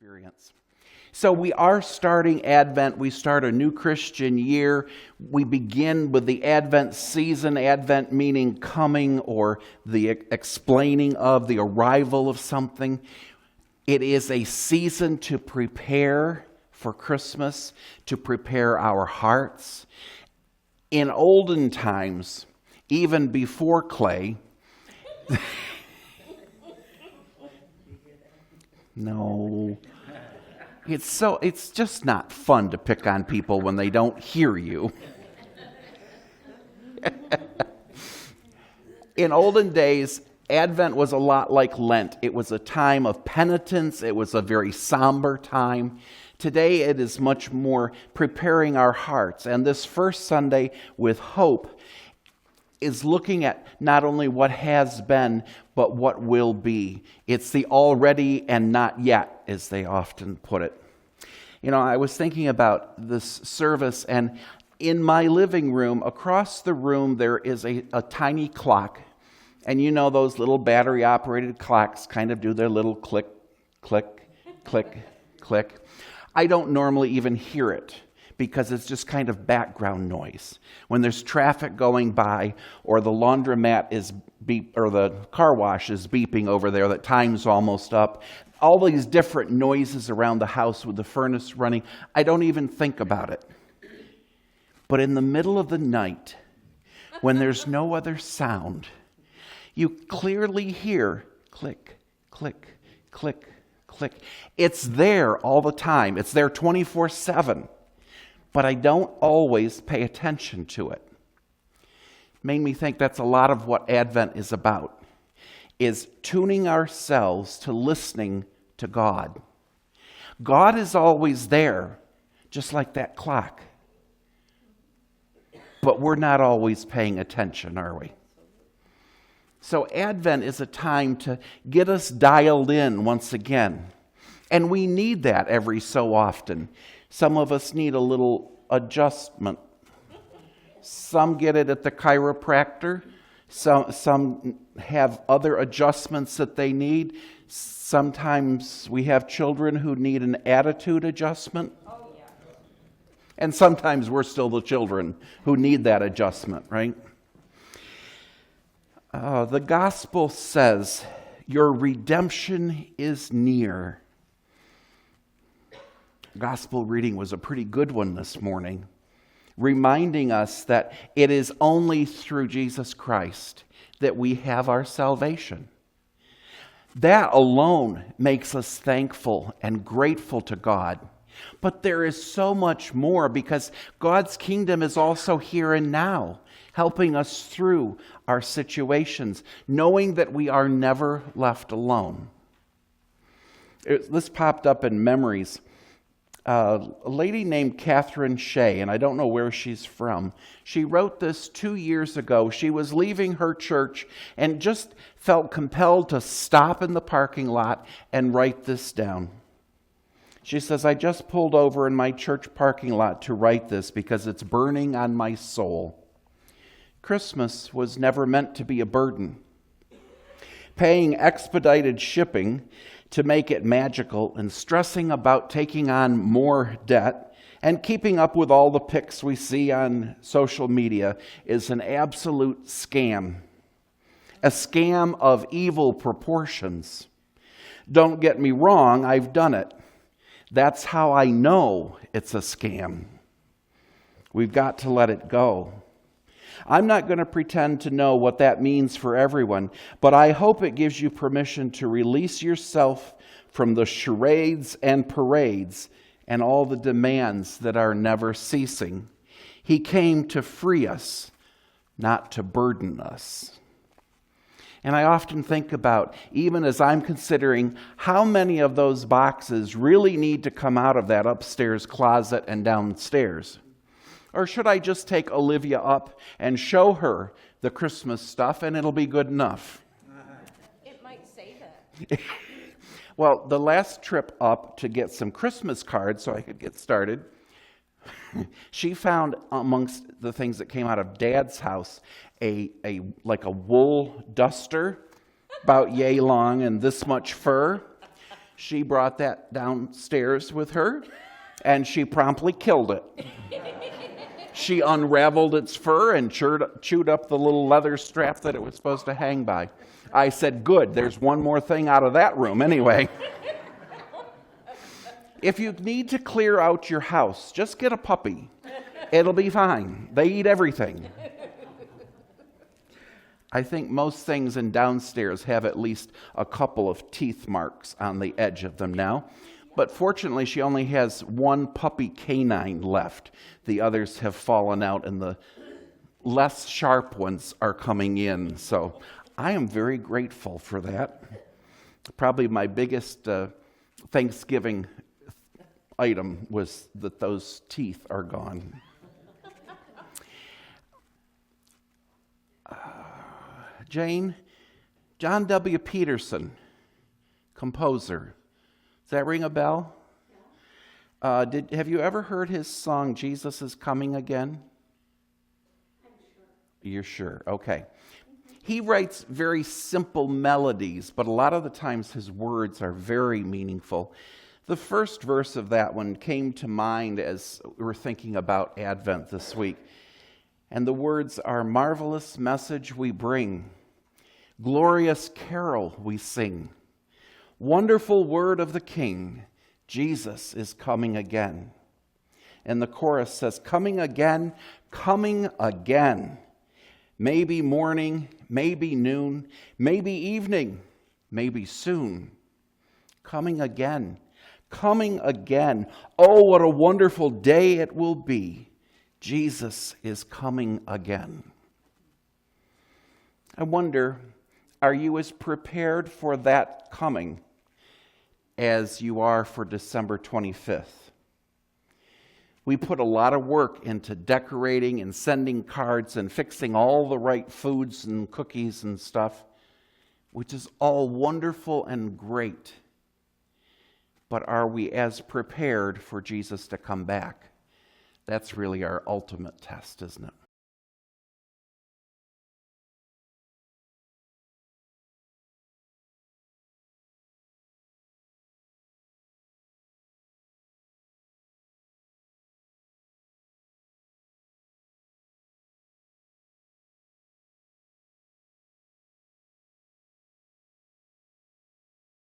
experience. So we are starting Advent. We start a new Christian year. We begin with the Advent season. Advent meaning coming or the explaining of the arrival of something. It is a season to prepare for Christmas, to prepare our hearts. In olden times, even before clay, no. It's just not fun to pick on people when they don't hear you. In olden days, Advent was a lot like Lent. It was a time of penitence. It was a very somber time. Today, it is much more preparing our hearts. And this first Sunday with hope is looking at not only what has been, but what will be. It's the already and not yet, as they often put it. You know, I was thinking about this service, and in my living room, across the room, there is a tiny clock. And you know those little battery-operated clocks kind of do their little click, click, click, click. I don't normally even hear it, because it's just kind of background noise. When there's traffic going by, or the laundromat is or the car wash is beeping over there, that time's almost up, all these different noises around the house with the furnace running, I don't even think about it. But in the middle of the night, when there's no other sound, you clearly hear click, click, click, click. It's there all the time. It's there 24/7. But I don't always pay attention to it. Made me think that's a lot of what Advent is about, is tuning ourselves to listening to God. God is always there, just like that clock. But we're not always paying attention, are we? So Advent is a time to get us dialed in once again. And we need that every so often. Some of us need a little adjustment. Some get it at the chiropractor. Some have other adjustments that they need. Sometimes we have children who need an attitude adjustment. Oh, yeah. And sometimes we're still the children who need that adjustment, right? The gospel says, your redemption is near. Gospel reading was a pretty good one this morning, reminding us that it is only through Jesus Christ that we have our salvation. That alone makes us thankful and grateful to God. But there is so much more, because God's kingdom is also here and now, helping us through our situations, knowing that we are never left alone. This popped up in memories. A lady named Catherine Shea, and I don't know where she's from. She wrote this 2 years ago. She was leaving her church and just felt compelled to stop in the parking lot and write this down. She says, I just pulled over in my church parking lot to write this because it's burning on my soul. Christmas was never meant to be a burden. Paying expedited shipping to make it magical, and stressing about taking on more debt and keeping up with all the pics we see on social media is an absolute scam. A scam of evil proportions. Don't get me wrong, I've done it. That's how I know it's a scam. We've got to let it go. I'm not going to pretend to know what that means for everyone, but I hope it gives you permission to release yourself from the charades and parades and all the demands that are never ceasing. He came to free us, not to burden us. And I often think about, even as I'm considering how many of those boxes really need to come out of that upstairs closet and downstairs. Or should I just take Olivia up and show her the Christmas stuff and it'll be good enough? It might say that. Well, the last trip up to get some Christmas cards so I could get started, she found amongst the things that came out of Dad's house a wool duster about yay long and this much fur. She brought that downstairs with her, and she promptly killed it. She unraveled its fur and chewed up the little leather strap that it was supposed to hang by. I said, good, there's one more thing out of that room anyway. If you need to clear out your house, just get a puppy. It'll be fine. They eat everything. I think most things in downstairs have at least a couple of teeth marks on the edge of them now. But fortunately, she only has one puppy canine left. The others have fallen out, and the less sharp ones are coming in. So I am very grateful for that. Probably my biggest Thanksgiving item was that those teeth are gone. Jane, John W. Peterson, composer. Does that ring a bell? Have you ever heard his song, Jesus is Coming Again? I'm sure. You're sure? Okay. He writes very simple melodies, but a lot of the times his words are very meaningful. The first verse of that one came to mind as we were thinking about Advent this week. And the words are, marvelous message we bring, glorious carol we sing, wonderful word of the King, Jesus is coming again. And the chorus says, coming again, maybe morning, maybe noon, maybe evening, maybe soon. Coming again. Oh, what a wonderful day it will be. Jesus is coming again. I wonder, are you as prepared for that coming as you are for December 25th? We put a lot of work into decorating and sending cards and fixing all the right foods and cookies and stuff, which is all wonderful and great. But are we as prepared for Jesus to come back? That's really our ultimate test, isn't it?